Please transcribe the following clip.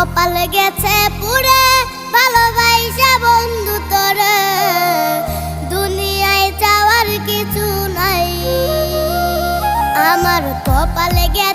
কপাল গেছে পুরে ভালোবাসা বন্ধু তোরে দুনিয়ায় চাওয়ার কিছু নাই আমার কপাল গেছে